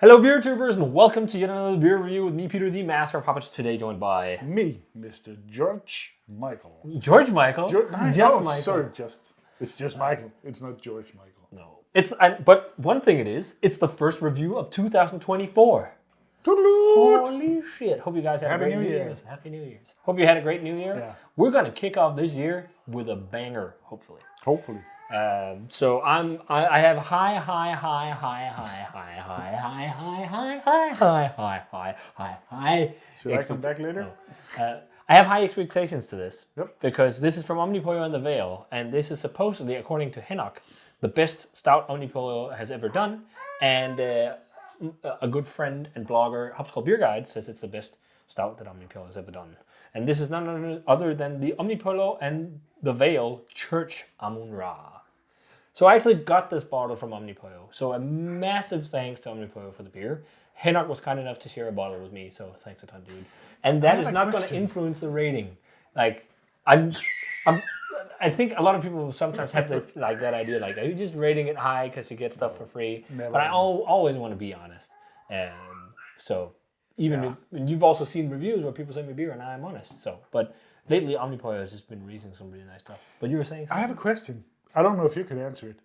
Hello, beer tubers, and welcome to yet another beer review with me, Peter, the Master of Puppets. Today, joined by me, Mr. George Michael. George Michael. Michael. It's just Michael. It's not George Michael. No, but one thing it is, it's the first review of 2024. Toodaloo! Holy shit! Hope you guys had Happy a great New New Year. Year's. Happy New Year's. Hope you had a great New Year. Yeah. We're gonna kick off this year with a banger, hopefully. Hopefully. So I have high Should I come back later? I have high expectations to this. Yep. Because this is from Omnipollo and the Veil, and this is supposedly, according to Hinnock, the best stout Omnipollo has ever done. And a good friend and blogger, Hopskull Beer Guide, says it's the best stout that Omnipollo has ever done. And this is none other than the Omnipollo and the Veil Church Amun-Ra. So I actually got this bottle from Omnipollo. So a massive thanks to Omnipollo for the beer. Hinnock was kind enough to share a bottle with me, so thanks a ton, dude. And that is not going to influence the rating. Like, I think a lot of people sometimes have that idea, like, are you just rating it high because you get stuff for free? Never. But I always want to be honest. So even if, you've also seen reviews where people send me beer and I'm honest. So, but lately Omnipollo has just been releasing some really nice stuff. But you were saying something? I have a question. I don't know if you can answer it.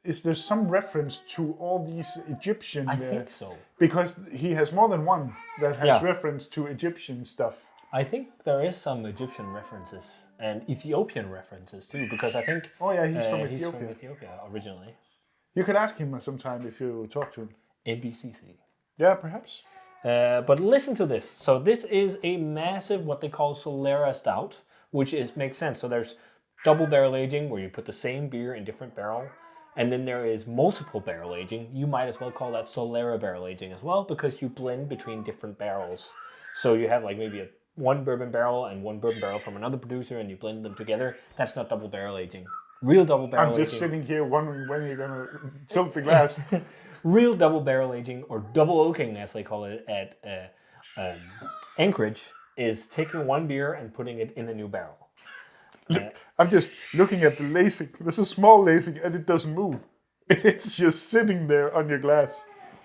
Is there some reference to all these Egyptian... I think so. Because he has more than one that has reference to Egyptian stuff. I think there is some Egyptian references and Ethiopian references too, because I think... Oh yeah, he's from he's Ethiopia. from Ethiopia originally. You could ask him sometime if you talk to him. ABCC. Yeah, perhaps. But listen to this. So this is a massive, what they call Solera Stout, which makes sense. So there's double barrel aging, where you put the same beer in different barrel. And then there is multiple barrel aging. You might as well call that Solera barrel aging as well, because you blend between different barrels. So you have like maybe one bourbon barrel and one bourbon barrel from another producer, and you blend them together. That's not double barrel aging. Real double barrel aging. I'm just sitting here wondering when you're going to tilt the glass. Real double barrel aging, or double oaking as they call it at Anchorage, is taking one beer and putting it in a new barrel. I'm just looking at the lacing. There's a small lacing and it doesn't move. It's just sitting there on your glass.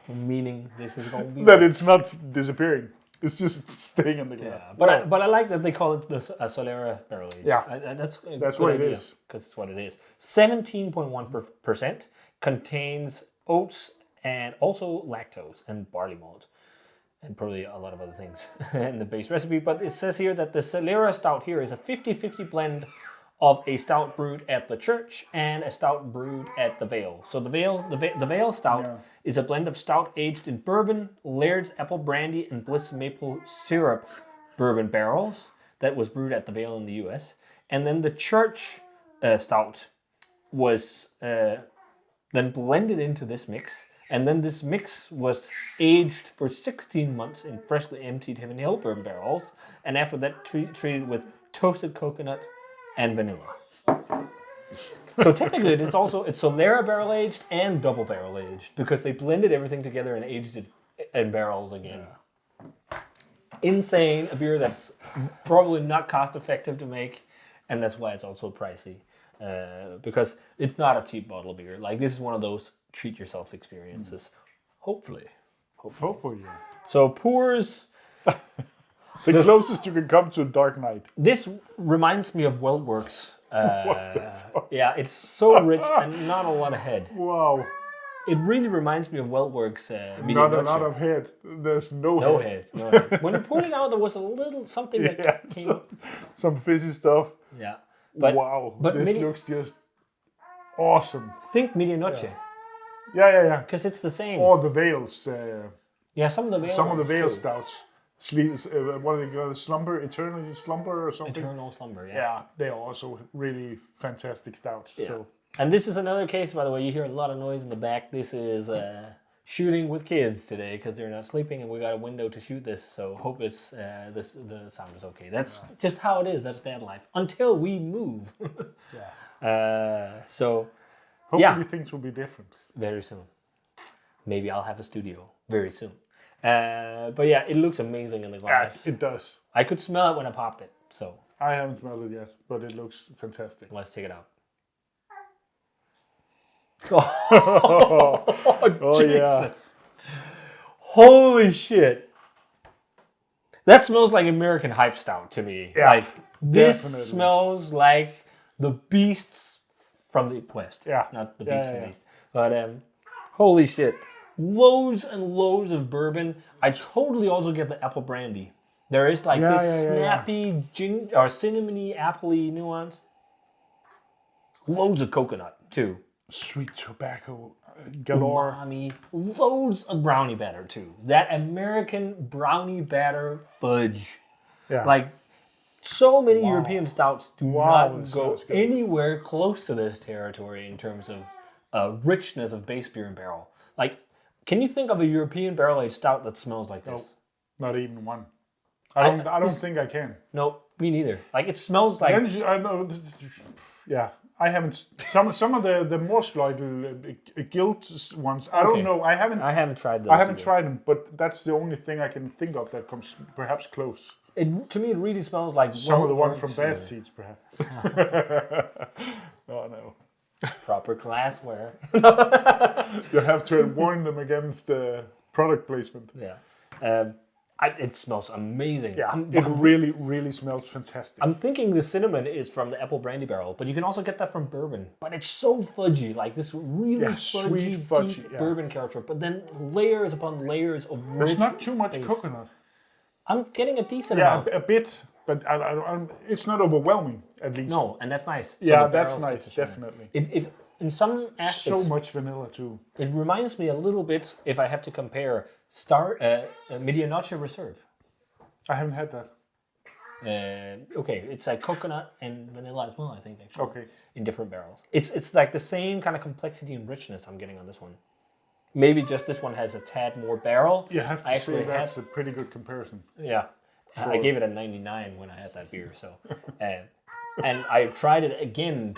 Meaning this is going to be... That it's not disappearing. It's just staying on the glass. Yeah, but I like that they call it the Solera barrel age. Yeah, that's what it is. Because it's what it is. 17.1% contains oats and also lactose and barley malt. And probably a lot of other things in the base recipe. But it says here that the Solera Stout here is a 50-50 blend of a stout brewed at the church and a stout brewed at the Veil. So the Veil Stout is a blend of stout aged in bourbon, Laird's apple brandy, and Bliss maple syrup bourbon barrels that was brewed at the Veil in the US. And then the church stout was then blended into this mix. And then this mix was aged for 16 months in freshly emptied Heaven Hill bourbon barrels. And after that, treated with toasted coconut and vanilla. So technically, it's Solera barrel aged and double barrel aged, because they blended everything together and aged it in barrels again. Yeah. Insane. A beer that's probably not cost effective to make, and that's why it's also pricey. Because it's not a cheap bottle of beer. Like, this is one of those treat yourself experiences. Hopefully. Yeah. So pours... The closest you can come to Dark Knight. This reminds me of Weltworks. What the fuck? Yeah, it's so rich and not a lot of head. Wow. It really reminds me of Weltworks. Not a lot of head. There's no head. No head. When you pulled it out, there was a little something that came... Some fizzy stuff. Yeah. But, wow. But this looks just awesome. Think Medianoche. Yeah. Because it's the same. Or the Veils. Some of the Veil stouts. What are they called? Eternal Slumber or something? Eternal Slumber, yeah. Yeah, they are also really fantastic stouts. Yeah. So. And this is another case, by the way, you hear a lot of noise in the back. This is shooting with kids today because they're not sleeping, and we got a window to shoot this, so hope the sound is okay. That's just how it is. That's dad life. Until we move. So, hopefully things will be different. Very soon. Maybe I'll have a studio very soon. But yeah, it looks amazing in the glass. Yeah, it does. I could smell it when I popped it. So I haven't smelled it yet, but it looks fantastic. Let's check it out. Oh, Jesus. yeah. Holy shit. That smells like American hype stout to me. Yeah, Like, this definitely. smells like the beasts from the West. Yeah. Not the Yeah, beasts yeah, from the yeah. East. But, holy shit. Loads and loads of bourbon. I totally also get the apple brandy. There is like Yeah, this yeah, yeah, yeah. snappy, or cinnamony, appley nuance. Loads of coconut, too. Sweet tobacco galore. Umami, loads of brownie batter too. That American brownie batter fudge. Yeah. Like, so many European stouts do Wow, not it go sounds good. anywhere close to this territory in terms of richness of base beer and barrel. Like, can you think of a European barrel-aged stout that smells like this? Not even one. I don't this- think I can. No, me neither. Like, it smells like... I know. Yeah, I haven't. Some of the more guilt ones. I don't Okay. know. I haven't tried those. I haven't either. tried them, but that's the only thing I can think of that comes perhaps close. To me, it really smells like... Some of the ones from well-worked Bad cider. Seeds, perhaps. Oh no. Proper glassware. You have to warn them against product placement. Yeah. It smells amazing. Yeah, it really, really smells fantastic. I'm thinking the cinnamon is from the apple brandy barrel, but you can also get that from bourbon. But it's so fudgy, like this really sweet, fudgy, fudgy, deep yeah. bourbon character. But then layers upon layers of rich There's not too much base. coconut. I'm getting a decent Yeah, amount. a bit, but it's not overwhelming, at least. No, and that's nice. So Yeah, the that's barrels nice, get to shine. definitely. It in some aspects, So much vanilla too. it reminds me a little bit, if I have to compare, Medianoche Reserve. I haven't had that. Okay, it's like coconut and vanilla as well, I think, actually. Okay. In different barrels. It's like the same kind of complexity and richness I'm getting on this one. Maybe just this one has a tad more barrel. You have to I say actually that's a pretty good comparison. Yeah. I gave it a 99 when I had that beer, so. And I tried it again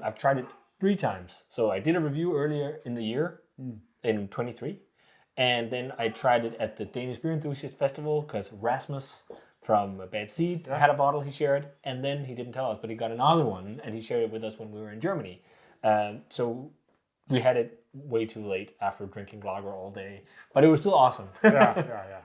I've tried it 3 times. So I did a review earlier in the year, in 23. And then I tried it at the Danish Beer Enthusiast Festival because Rasmus from Bad Seed had a bottle he shared. And then he didn't tell us, but he got another one and he shared it with us when we were in Germany. So we had it way too late after drinking lager all day. But it was still awesome. Yeah.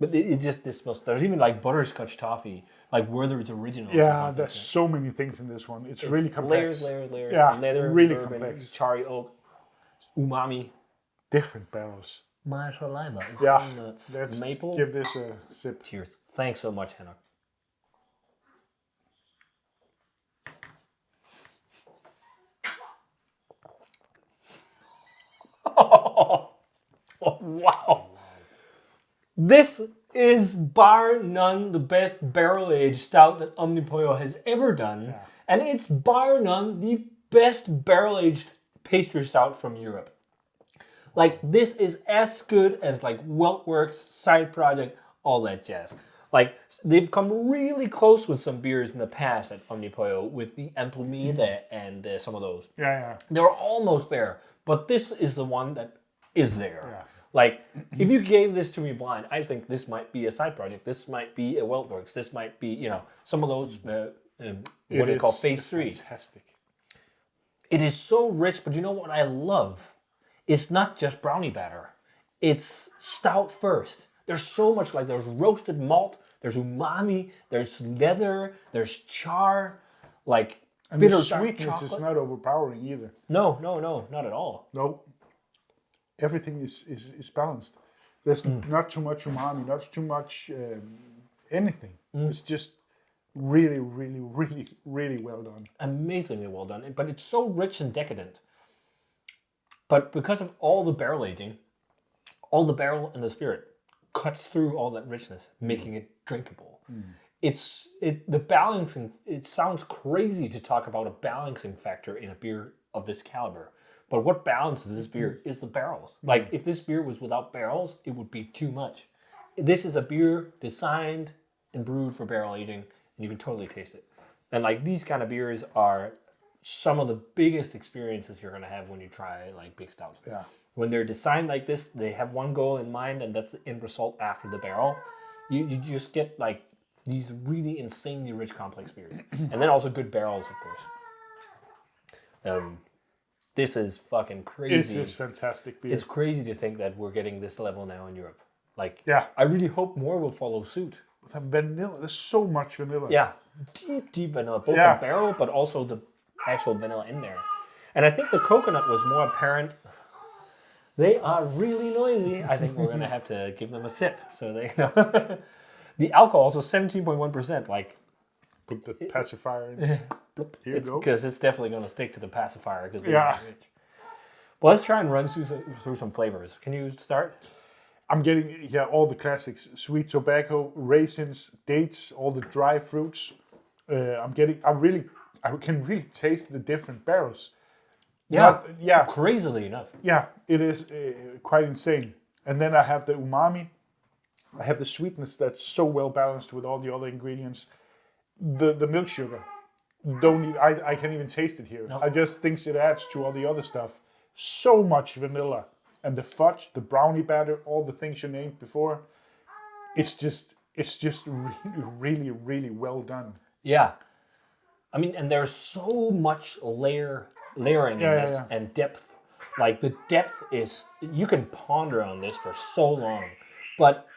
But it just, this smells, there's even like butterscotch toffee, like Werther's Originals. Yeah, there's so many things in this one. It's really complex. Layers. Yeah, Leather, really bourbon, complex. cherry oak, umami. Different barrels. My saliva is Yeah, going nuts. let's Maple. give this a sip. Cheers. Thanks so much, Hannah. Oh, wow. This is bar none the best barrel-aged stout that Omnipollo has ever done. Yeah. And it's bar none the best barrel-aged pastry stout from Europe. Like, this is as good as like Weltworks, Side Project, all that jazz. Like, they've come really close with some beers in the past at Omnipollo with the Amplemeda and some of those. Yeah. They were almost there, but this is the one that is there. Yeah. Like, if you gave this to me blind, I think this might be a Side Project. This might be a Weltworks. This might be, some of those, what do you call, Phase 3. Fantastic. It is so rich, but you know what I love? It's not just brownie batter. It's stout first. There's so much, like there's roasted malt, there's umami, there's leather, there's char, like And bitter the dark sweetness is chocolate. not overpowering either. No, not at all. No. Everything is balanced. There's not too much umami, not too much anything. It's just really, really, really, really well done. Amazingly well done, but it's so rich and decadent. But because of all the barrel aging, all the barrel and the spirit cuts through all that richness, making it drinkable. The balancing, it sounds crazy to talk about a balancing factor in a beer of this caliber. But what balances this beer is the barrels. Like, if this beer was without barrels, it would be too much. This is a beer designed and brewed for barrel aging, and you can totally taste it. And like, these kind of beers are some of the biggest experiences you're going to have when you try like big stouts. Yeah. When they're designed like this, they have one goal in mind, and that's the end result after the barrel. You just get like these really insanely rich complex beers. And then also good barrels, of course. this is fucking crazy. This is fantastic beer. It's crazy to think that we're getting this level now in Europe. Like, Yeah. I really hope more will follow suit. The vanilla, there's so much vanilla. Yeah, deep vanilla, both the barrel, but also the actual vanilla in there. And I think the coconut was more apparent. They are really noisy. I think we're going to have to give them a sip so they know. The alcohol also 17.1%. Like, put the pacifier in. Here you go. Because it's definitely going to stick to the pacifier. Yeah. Well, let's try and run through some flavors. Can you start? I'm getting all the classics: sweet tobacco, raisins, dates, all the dry fruits. I can really taste the different barrels. Yeah, crazily enough. Yeah, it is quite insane. And then I have the umami. I have the sweetness that's so well balanced with all the other ingredients. The milk sugar, I can't even taste it here. No. I just think it adds to all the other stuff. So much vanilla. And the fudge, the brownie batter, all the things you named before, it's just really, really, really well done. Yeah, I mean, and there's so much layering in this and depth. Like the depth is, you can ponder on this for so long, but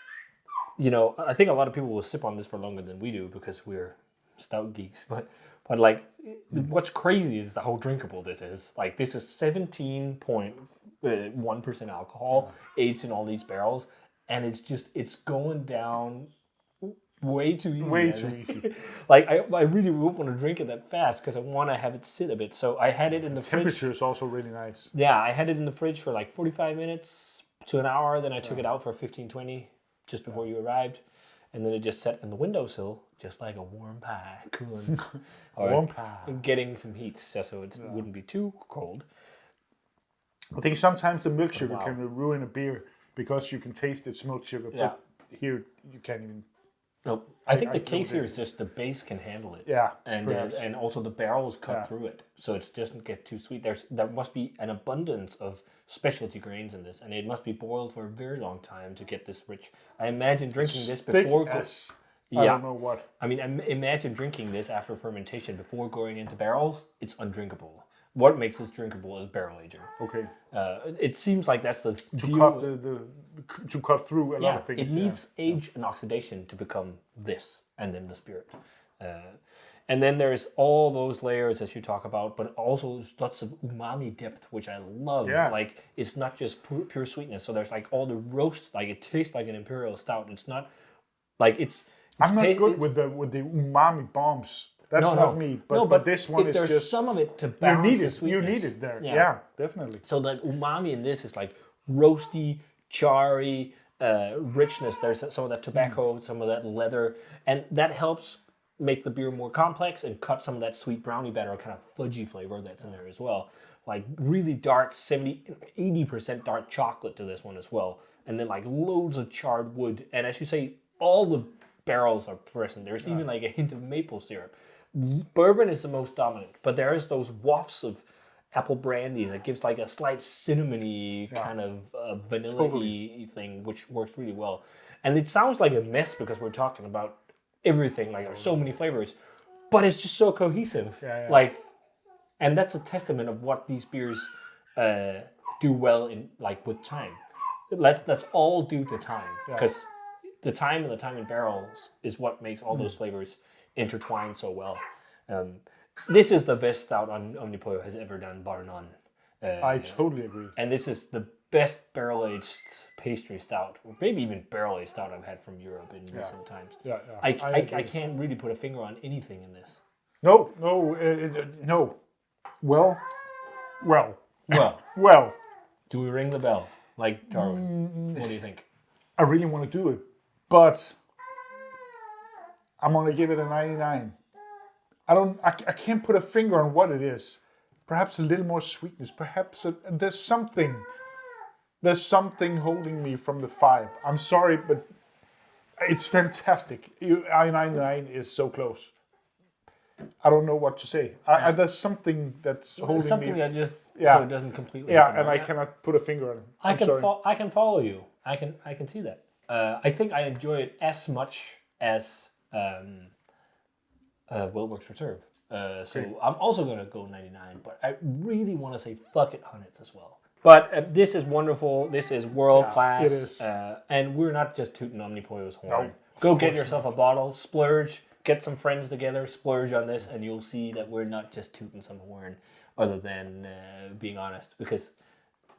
I think a lot of people will sip on this for longer than we do because we're stout geeks. But like, what's crazy is how drinkable this is. Like this is 17.1% alcohol aged in all these barrels, and it's going down way too easy. Way too easy. Like I really won't want to drink it that fast because I want to have it sit a bit. So I had it in the fridge. Temperature is also really nice. Yeah, I had it in the fridge for like 45 minutes to an hour. Then I took it out for 15, 20 just before you arrived. And then it just sat in the windowsill, just like a warm pie, cooling. Warm pie. Getting some heat so it wouldn't be too cold. I think sometimes the milk sugar can ruin a beer because you can taste its milk sugar, but here you can't even. No, I think the case here is just the base can handle it. Yeah, and also the barrel is cut through it, so it doesn't get too sweet. There must be an abundance of specialty grains in this, and it must be boiled for a very long time to get this rich. I imagine drinking this before. I don't know what. I mean, imagine drinking this after fermentation before going into barrels. It's undrinkable. What makes this drinkable is barrel aging. Okay. It seems like that's the to cut through a lot of things. It needs age and oxidation to become this, and then the spirit. And then there's all those layers as you talk about, but also there's lots of umami depth, which I love. Yeah. Like it's not just pure sweetness. So there's like all the roast, like it tastes like an Imperial stout. It's not like it's I'm not good with the umami bombs. That's not me. But this one is there's just some of it to balance the sweetness. You need it there. Yeah, definitely. So the umami in this is like roasty, charry, richness. There's some of that tobacco, some of that leather, and that helps make the beer more complex and cut some of that sweet brownie batter kind of fudgy flavor that's in there as well. Like really dark, 80% dark chocolate to this one as well. And then like loads of charred wood. And as you say, all the barrels are present. There's even like a hint of maple syrup. Bourbon is the most dominant, but there is those wafts of apple brandy that gives like a slight cinnamony kind of vanilla-y thing, which works really well. And it sounds like a mess because we're talking about everything, like there's so many flavors, but it's just so cohesive. Like, and that's a testament of what these beers do well in like with time. That's all due to time, because the time in barrels is what makes all those flavors intertwine so well. This is the best stout Omnipollo has ever done, bar none. I totally agree. And this is the best barrel-aged pastry stout, or maybe even barrel-aged stout I've had from Europe in recent times. I can't really put a finger on anything in this. No. Well. Do we ring the bell like Darwin? What do you think? I really want to do it, but I'm gonna give it a 99. I can't put a finger on what it is. Perhaps a little more sweetness. Perhaps there's something holding me from the 5. I'm sorry, but it's fantastic. 99 is so close. I don't know what to say. There's something that's holding me. Something that just so it doesn't completely. Yeah, and I cannot put a finger on it. I can follow you. I can see that. I think I enjoy it as much as Wilbur's Reserve. So I'm also going to go 99, but I really want to say fuck it Hunnits as well. But this is wonderful. This is world class. It is. And we're not just tooting Omnipollo's horn. Go get yourself a bottle, splurge, get some friends together, splurge on this, and you'll see that we're not just tooting some horn, other than being honest, because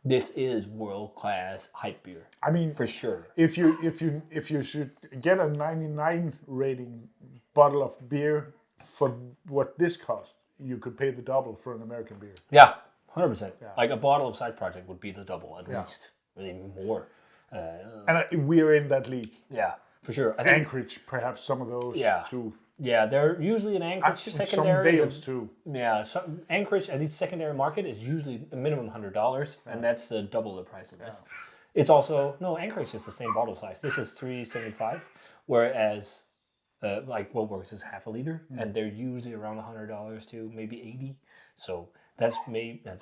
this is world class hype beer. I mean, for sure. If you should get a 99 rating bottle of beer for what this costs, you could pay the double for an American beer. Yeah, 100%. Yeah. Like a bottle of Side Project would be the double at least, maybe more. And we're in that league. Yeah, for sure. I think Anchorage, perhaps some of those too. Yeah, they're usually an Anchorage secondary. Some Vales too. Yeah, Anchorage at least secondary market is usually a minimum $100, and that's double the price of this. It's also Anchorage is the same bottle size. This is 375, whereas like Works is half a liter, and they're usually around $100 to maybe 80. So that's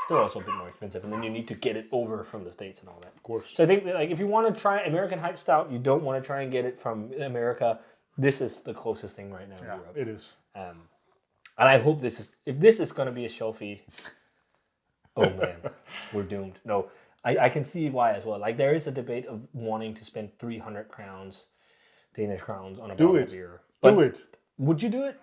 still also a bit more expensive, and then you need to get it over from the States and all that. Of course. So I think that, like, if you want to try American Hype Stout, you don't want to try and get it from America. This is the closest thing right now in Europe. It is. And I hope if this is going to be a shelfie, oh man, we're doomed. No, I can see why as well. Like, there is a debate of wanting to spend 300 crowns, Danish crowns, on a bottle of beer. Do it. Would you do it?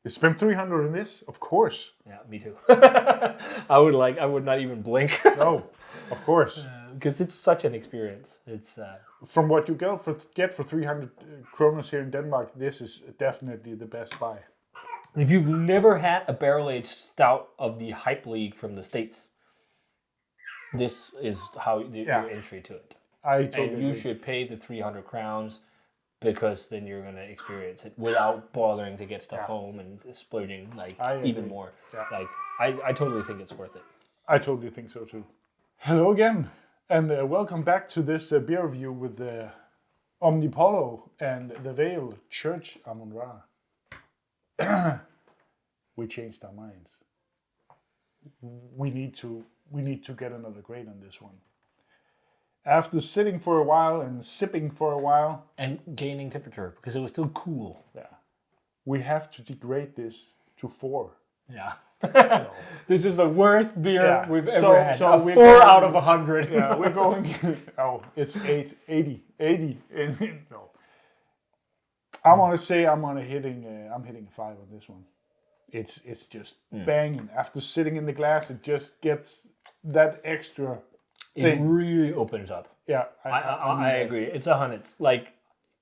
You spend 300 on this? Of course. Yeah, me too. I would not even blink. No, of course. Because it's such an experience. It's from what you get for 300 kroner here in Denmark, this is definitely the best buy. If you've never had a barrel-aged stout of the Hype League from the States, this is how your entry to it. And you should pay the 300 crowns, because then you're going to experience it without bothering to get stuff home and splurging even more. Yeah. Like, I totally think it's worth it. I totally think so too. Hello again, and welcome back to this beer review with the Omnipollo and the Vale Church Amun-Ra. We changed our minds. We need to get another grade on this one. After sitting for a while and sipping for a while. And gaining temperature, because it was still cool. Yeah. We have to degrade this to 4. Yeah. This is the worst beer we've ever had. So 4 out of 100. Yeah, we're going... it's 80. No. I want to say I'm hitting a 5 on this one. It's just banging. After sitting in the glass, it just gets that extra... It really opens up. Yeah, I agree. It's a Hunnits. Like,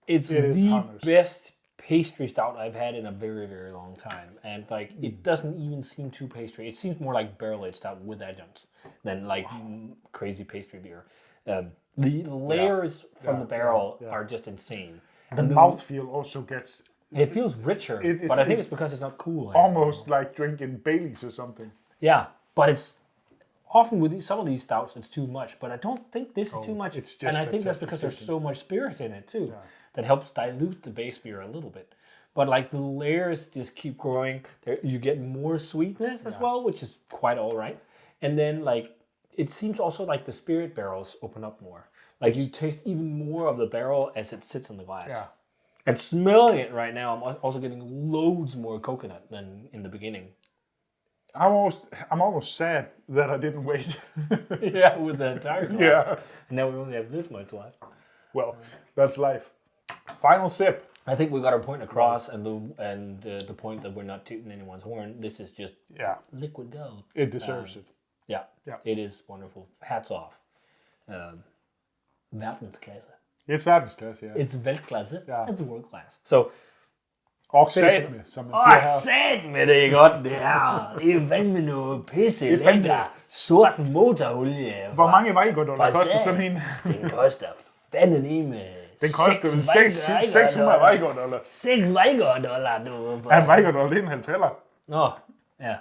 it's the best pastry stout I've had in a very, very long time. And like, it doesn't even seem too pastry. It seems more like barrel-aged stout with adjuncts than like crazy pastry beer. The layers from the barrel are just insane. The mouthfeel also gets... It feels richer, but I think it's because it's not cool. Almost like drinking Baileys or something. Yeah, but it's... Often with some of these stouts, it's too much, but I don't think this is too much. And I think that's because there's so much spirit in it too, that helps dilute the base beer a little bit. But like, the layers just keep growing. You get more sweetness as well, which is quite all right. And then like, it seems also like the spirit barrels open up more. Like, you taste even more of the barrel as it sits in the glass. Yeah. And smelling it right now, I'm also getting loads more coconut than in the beginning. I'm almost sad that I didn't wait. Yeah, with the entire glass. Yeah. And now we only have this much left. Well, that's life. Final sip. I think we got our point across, and the point that we're not tooting anyone's horn. This is just liquid gold. It deserves it. Yeah, it is wonderful. Hats off. Verdensklasse. It's verdensklasse, yeah. It's Weltklasse. Yeah. It's world class. So, Satme, som man siger her. Satme, det er godt, det her. Det er fandme noget pisse lækker sort motorolie. Hvor mange Vejgaard-dollar koster sådan en? Den koster fandme med den koster 600 Vejgaard-dollar. 6 Vejgaard-dollar, du. Ja, en Vejgaard-dollar, det er en halv tæller. Nå, ja.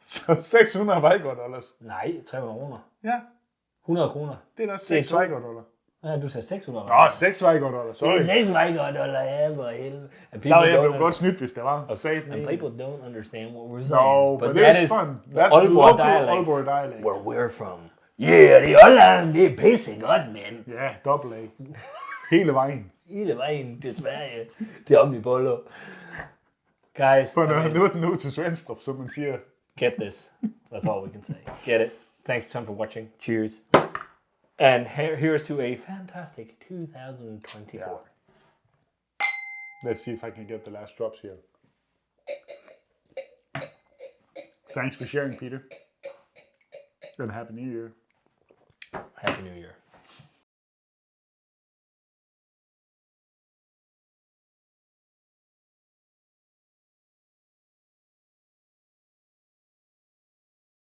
Så 600 Vejgaard-dollars. Nej, 300 kroner. Ja. 100 kroner. Det er da 6 Vejgaard-dollar. Ja, du sagde 600. Nå, 6 Vejgaard-dollar, sorry. Det er 6 Vejgaard-dollar, ja, for helvede. Jeg blev godt snydt, hvis det var. And people don't understand what we're saying. No, but that is fun. That's local dialect. Where we're from. Yeah, det er Holland, det er pissegodt, man. Ja, double A. Hele vejen. Hele vejen til Sverige. Til Omnipollo. Guys, For noget nu til Svendstrup, som man siger. get this. That's all we can say. Get it. Thanks a ton for watching. Cheers. And here's to a fantastic 2024. Yeah. Let's see if I can get the last drops here. Thanks for sharing, Peter. And Happy New Year. Happy New Year.